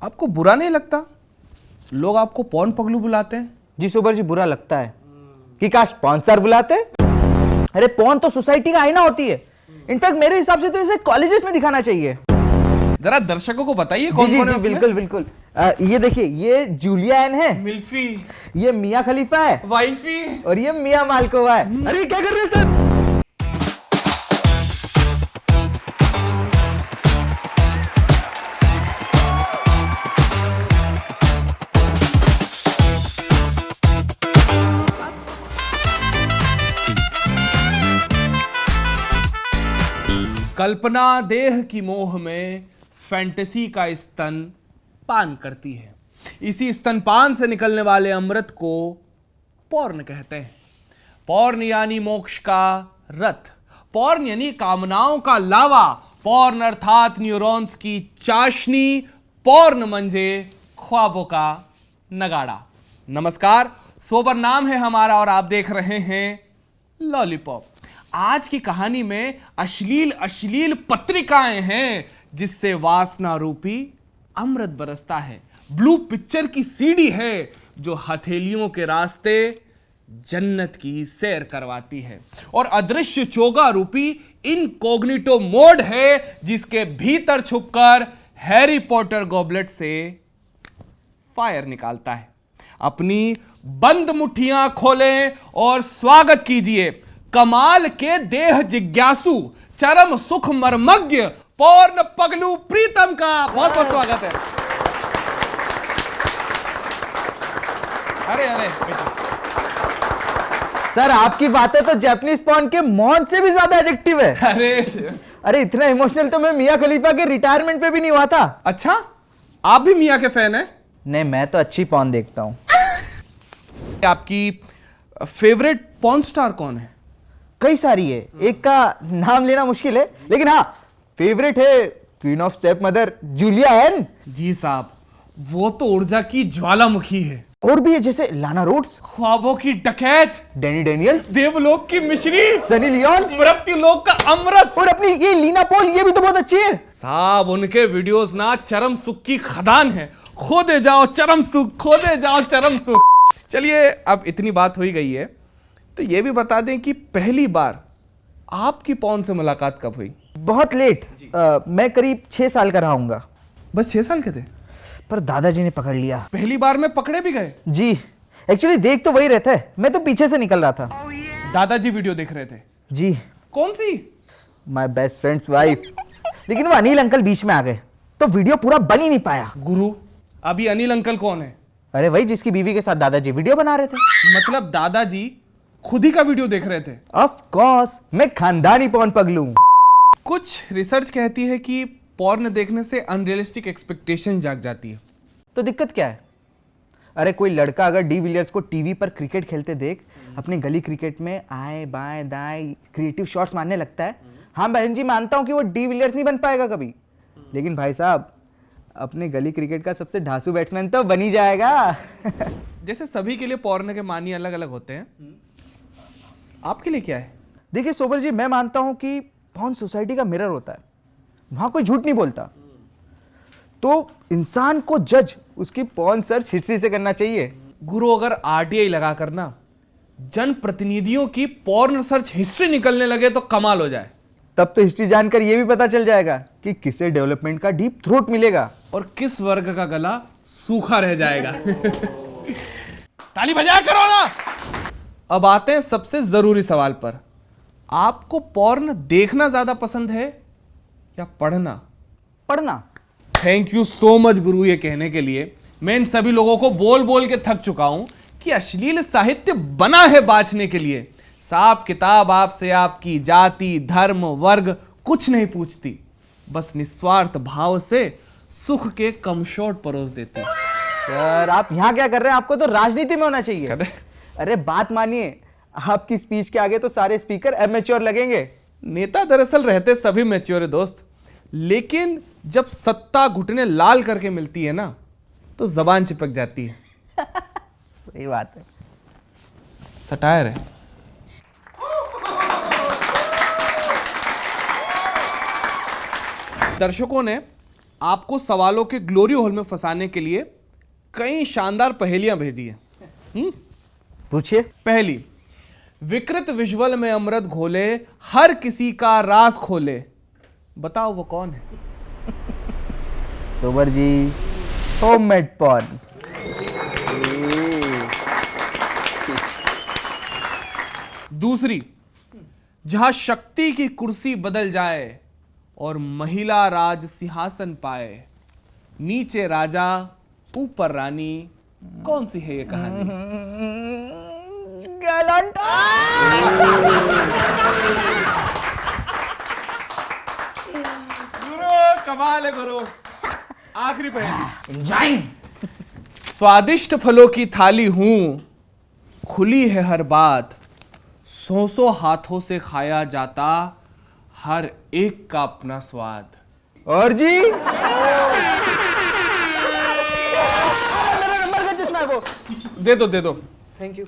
आपको बुरा नहीं लगता लोग आपको पॉर्न पगलू बुलाते हैं? जी सोबर जी, बुरा लगता है कि काश स्पॉन्सर बुलाते। अरे पॉर्न तो सोसाइटी का आईना होती है। इनफैक्ट मेरे हिसाब से तो इसे कॉलेजेस में दिखाना चाहिए। जरा दर्शकों को बताइए जी कौन जी कौन है जी, उसमें? बिल्कुल बिल्कुल। ये देखिए, ये जूलिया एन है, मिल्फी, ये मिया खलीफा है, वाइफी, और ये मिया मालकोवा है। अरे क्या कर रहे हैं सर? कल्पना देह की मोह में फैंटेसी का स्तन पान करती है। इसी स्तनपान से निकलने वाले अमृत को पॉर्न कहते हैं। पॉर्न यानी मोक्ष का रथ, पॉर्न यानी कामनाओं का लावा, पॉर्न अर्थात न्यूरॉन्स की चाशनी, पॉर्न मंजे ख्वाबों का नगाड़ा। नमस्कार, सोबर नाम है हमारा और आप देख रहे हैं लॉलीपॉप। आज की कहानी में अश्लील अश्लील पत्रिकाएं हैं जिससे वासना रूपी अमृत बरसता है। ब्लू पिक्चर की सीडी है जो हथेलियों के रास्ते जन्नत की सैर करवाती है, और अदृश्य चोगा रूपी इनकॉग्निटो मोड है जिसके भीतर छुपकर हैरी पॉटर गॉबलेट से फायर निकालता है। अपनी बंद मुट्ठियां खोलें और स्वागत कीजिए कमाल के देह जिज्ञासु, चरम सुख मर्मज्ञ, पॉर्न पगलू प्रीतम का। बहुत बहुत स्वागत है। अरे अरे बेटा, सर आपकी बातें तो जापानीज पॉर्न के मौन से भी ज्यादा एडिक्टिव है। अरे इतना इमोशनल तो मैं मिया खलीफा के रिटायरमेंट पे भी नहीं हुआ था। अच्छा, आप भी मिया के फैन हैं? नहीं, मैं तो अच्छी पॉर्न देखता हूँ। आपकी फेवरेट पॉर्न स्टार कौन है? कई सारी है, एक का नाम लेना मुश्किल है, लेकिन हाँ फेवरेट है queen of stepmother Julia Ann. जी साहब, वो तो ऊर्जा की ज्वालामुखी है। और भी है जैसे लाना रोड्स, ख्वाबों की डकैत डैनी डेनियल्स, देवलोक की मिश्री, सनी लियोन, मृत्यु लोक का अमृत, और अपनी ये लीना पॉल, ये भी तो बहुत अच्छी है साहब। उनके वीडियोस ना चरम सुख की खदान है। खोदे जाओ चरम सुख, खोदे जाओ चरम सुख। चलिए, अब इतनी बात हो ही गई है तो ये भी बता दें कि पहली बार आपकी पॉर्न से मुलाकात कब हुई? बहुत लेट, मैं करीब 6 साल का रहा हूँगा। बस 6 साल के थे? पर दादाजी ने पकड़ लिया। पहली बार में पकड़े भी गए? जी, एक्चुअली देख तो वही रहता है, मैं तो पीछे से निकल रहा था। दादाजी वीडियो देख रहे थे? जी। कौन सी? My best friend's wife. लेकिन वो अनिल अंकल बीच में आ गए तो वीडियो पूरा बन ही नहीं पाया। गुरु, अभी अनिल अंकल कौन है? अरे वही जिसकी बीवी के साथ दादाजी वीडियो बना रहे थे। मतलब दादाजी खुद ही का वीडियो देख रहे थे? ऑफ कोर्स, मैं खानदानी पॉर्न पगलू। कुछ रिसर्च कहती है कि पॉर्न देखने से अनरियलिस्टिक एक्सपेक्टेशन जाग जाती है। तो दिक्कत क्या है? अरे कोई लड़का अगर डी विलियर्स को टीवी पर क्रिकेट खेलते देख अपने गली क्रिकेट में आए बाएं दाएं क्रिएटिव शॉट्स मारने लगता है, हाँ बहन जी मानता हूं कि वो डी विलियर्स नहीं बन पाएगा कभी, लेकिन भाई साहब अपने गली क्रिकेट का सबसे ढांसू बैट्समैन तो बन ही जाएगा। जैसे सभी के लिए पॉर्न के मानी अलग अलग होते हैं, आपके लिए क्या है? देखिए सोबर जी, मैं मानता हूं कि पॉर्न सोसाइटी का मिरर होता है, वहां कोई झूठ नहीं बोलता, तो इंसान को जज उसकी पॉर्न सर्च हिस्ट्री से करना चाहिए। गुरु, अगर आरटीआई लगा करना जन प्रतिनिधियों की पॉर्न सर्च हिस्ट्री निकलने लगे तो कमाल हो जाए। तब तो हिस्ट्री जानकर यह भी पता चल जाएगा कि किसे डेवलपमेंट का डीप थ्रोट मिलेगा और किस वर्ग का गला सूखा रह जाएगा। ताली बजाया करो ना। अब आते हैं सबसे जरूरी सवाल पर, आपको पॉर्न देखना ज्यादा पसंद है या पढ़ना? पढ़ना। थैंक यू सो मच गुरु ये कहने के लिए। मैं इन सभी लोगों को बोल बोल के थक चुका हूं कि अश्लील साहित्य बना है बांचने के लिए। साफ किताब आपसे आपकी जाति धर्म वर्ग कुछ नहीं पूछती, बस निस्वार्थ भाव से सुख के कमशोट परोस देती। सर आप यहां क्या कर रहे हैं? आपको तो राजनीति में होना चाहिए। अरे बात मानिए, आपकी स्पीच के आगे तो सारे स्पीकर एमेच्योर लगेंगे। नेता दरअसल रहते सभी मैच्योर है दोस्त, लेकिन जब सत्ता घुटने लाल करके मिलती है ना तो जबान चिपक जाती है। सही बात है। सटायर है। दर्शकों ने आपको सवालों के ग्लोरी होल में फंसाने के लिए कई शानदार पहेलियां भेजी है। पूछिए। पहली, विकृत विजुअल में अमृत घोले, हर किसी का राज खोले, बताओ वो कौन है? सोबर जी, होममेड पॉर्न। दूसरी, जहां शक्ति की कुर्सी बदल जाए और महिला राज सिंहासन पाए, नीचे राजा ऊपर रानी, कौन सी है ये कहानी? गुरु कमाल है गुरु। आखिरी पहेली, स्वादिष्ट फलों की थाली हूं, खुली है हर बात, सौ हाथों से खाया जाता, हर एक का अपना स्वाद। और जी, मेरा नंबर का चश्मा है वो। दे दो। Thank you.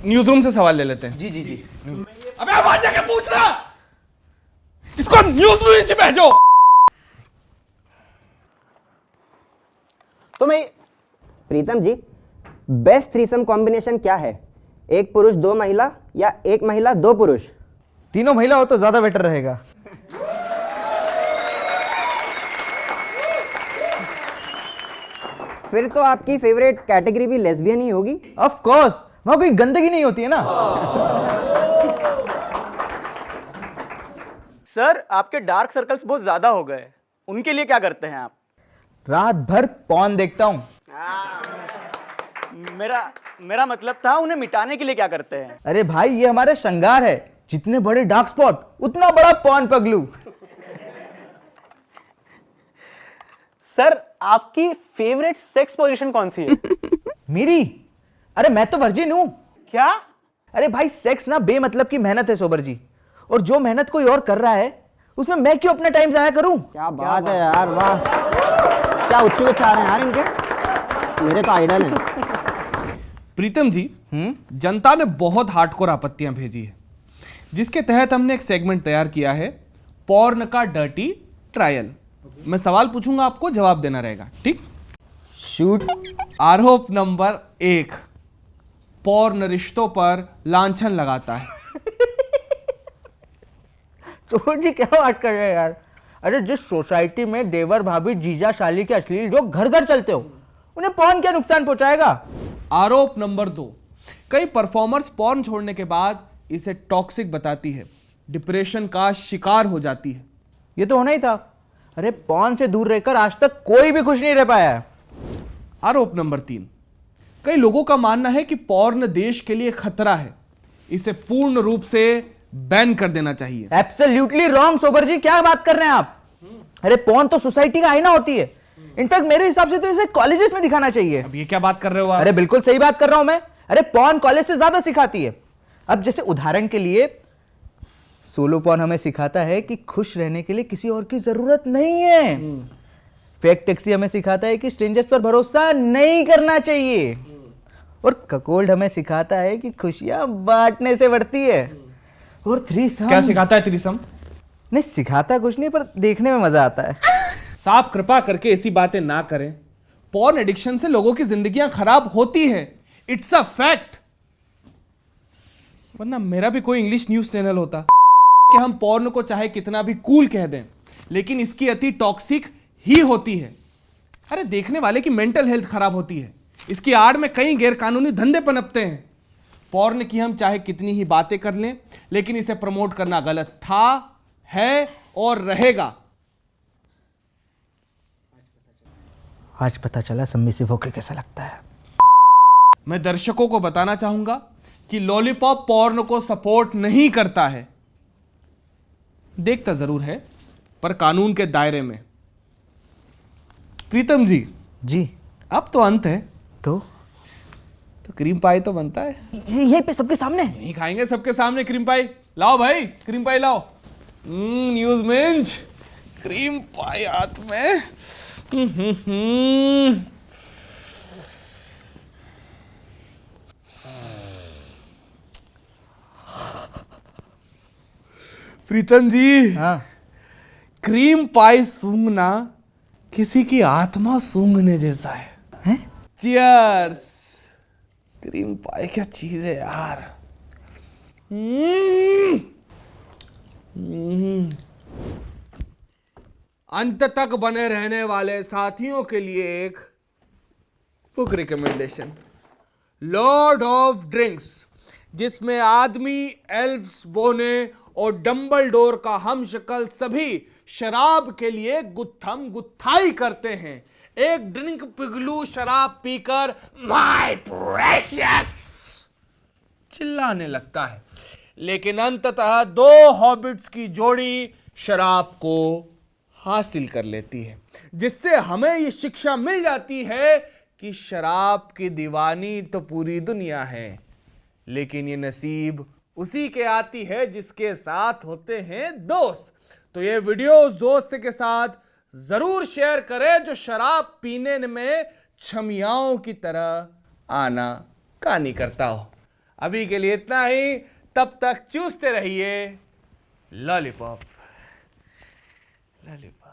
न्यूज रूम से सवाल ले लेते हैं। जी। अबे आवाज जाके पूछ रहा, इसको न्यूज रूम नीचे भेजो। तो मैं प्रीतम जी, बेस्ट थ्रीसम कॉम्बिनेशन क्या है? एक पुरुष दो महिला या एक महिला दो पुरुष? तीनों महिला हो तो ज्यादा बेटर रहेगा। फिर तो आपकी फेवरेट कैटेगरी भी लेस्बियन ही होगी। ऑफ कोर्स, वहां कोई गंदगी नहीं होती है ना। सर, आपके डार्क सर्कल्स बहुत ज्यादा हो गए, उनके लिए क्या करते हैं आप? रात भर पॉर्न देखता हूँ। मेरा मतलब था उन्हें मिटाने के लिए क्या करते हैं? अरे भाई, ये हमारे श्रृंगार है। जितने बड़े डार्क स्पॉट उतना बड़ा पॉर्न पगलू। सर, आपकी फेवरेट सेक्स पोजीशन कौन सी है? मेरी? अरे मैं तो वर्जिन हूं। क्या? अरे भाई, सेक्स ना बेमतलब की मेहनत है सोबर जी, और जो मेहनत कोई और कर रहा है उसमें मैं क्यों अपना टाइम जाया करूं? क्या बात है यार, वाह, क्या उच्च विचार हैं यार इनके, मेरे तो आइडल हैं। प्रीतम जी, जनता ने बहुत हार्डकोर आपत्तियां भेजी है, जिसके तहत हमने एक सेगमेंट तैयार किया है, पॉर्न का डर्टी ट्रायल। मैं सवाल पूछूंगा, आपको जवाब देना रहेगा, ठीक? शूट। आरोप नंबर 1, पॉर्न रिश्तों पर लांछन लगाता है। सोबर जी, क्या बात कर रहे हैं यार? अरे जिस सोसाइटी में देवर भाभी जीजा शाली के अश्लील जो घर घर चलते हो, उन्हें पॉर्न क्या नुकसान पहुंचाएगा? आरोप नंबर 2, कई परफॉर्मर्स पॉर्न छोड़ने के बाद इसे टॉक्सिक बताती है, डिप्रेशन का शिकार हो जाती है। ये तो होना ही था। अरे पॉर्न से दूर रहकर आज तक कोई भी खुश नहीं रह पाया है। आरोप नंबर 3, कई लोगों का मानना है कि पॉर्न देश के लिए खतरा है, इसे पूर्ण रूप से बैन कर देना चाहिए। एब्सोल्युटली रॉन्ग सोबर जी, क्या बात कर रहे हैं आप? अरे पॉर्न तो सोसाइटी का आईना होती है। इनफैक्ट मेरे हिसाब से तो इसे कॉलेजेस में दिखाना चाहिए। अब ये क्या बात कर रहे हो आप? अरे बिल्कुल सही बात कर रहा हूं मैं। अरे पॉर्न कॉलेज से ज्यादा सिखाती है। अब जैसे उदाहरण के लिए सोलो पॉर्न हमें सिखाता है कि खुश रहने के लिए किसी और की जरूरत नहीं है। फेक टैक्सी हमें सिखाता है कि स्ट्रेंजर्स पर भरोसा नहीं करना चाहिए। और ककोल्ड हमें सिखाता है कि खुशियां बांटने से बढ़ती है। और थ्रीसम क्या सिखाता है थ्रीसम? नहीं सिखाता कुछ नहीं, पर देखने में मजा आता है। साहब कृपा करके ऐसी बातें ना करें। पॉर्न एडिक्शन से लोगों की जिंदगियां खराब होती है, इट्स अ फैक्ट। वरना मेरा भी कोई इंग्लिश न्यूज चैनल होता कि हम पॉर्न को चाहे कितना भी कूल कह दें, लेकिन इसकी अति टॉक्सिक ही होती है। अरे देखने वाले की मेंटल हेल्थ खराब होती है, इसकी आड़ में कई गैरकानूनी धंधे पनपते हैं। पॉर्न की हम चाहे कितनी ही बातें कर लें, लेकिन इसे प्रमोट करना गलत था, है और रहेगा। आज पता चला सबमिसिव होके कैसा लगता है। मैं दर्शकों को बताना चाहूंगा कि लॉलीपॉप पॉर्न को सपोर्ट नहीं करता है। देखता जरूर है, पर कानून के दायरे में। प्रीतम जी, जी अब तो अंत है, तो क्रीम पाई तो बनता है। ये पे सबके सामने नहीं खाएंगे सबके सामने क्रीम पाई? लाओ भाई क्रीम पाई लाओ। न्यूज मिंच क्रीम पाई हाथ में। प्रीतम जी, हाँ क्रीम पाई सूंघना किसी की आत्मा सूंघने जैसा है। हैं? चियर्स। क्रीम पाई क्या चीज है यार। अंत तक बने रहने वाले साथियों के लिए एक book recommendation, Lord of drinks, जिसमें आदमी, एल्व्स, बोने और डंबलडोर का हम शक्ल सभी शराब के लिए गुत्थम गुत्थाई करते हैं। एक ड्रिंक पिघलू शराब पीकर माय प्रेशियस चिल्लाने लगता है, लेकिन अंततः दो हॉबिट्स की जोड़ी शराब को हासिल कर लेती है, जिससे हमें यह शिक्षा मिल जाती है कि शराब की दीवानी तो पूरी दुनिया है, लेकिन ये नसीब उसी के आती है जिसके साथ होते हैं दोस्त। तो ये वीडियो उस दोस्त के साथ जरूर शेयर करें जो शराब पीने में छमियाओं की तरह आना कानी करता हो। अभी के लिए इतना ही, तब तक चूसते रहिए लॉलीपॉप लॉलीपॉप।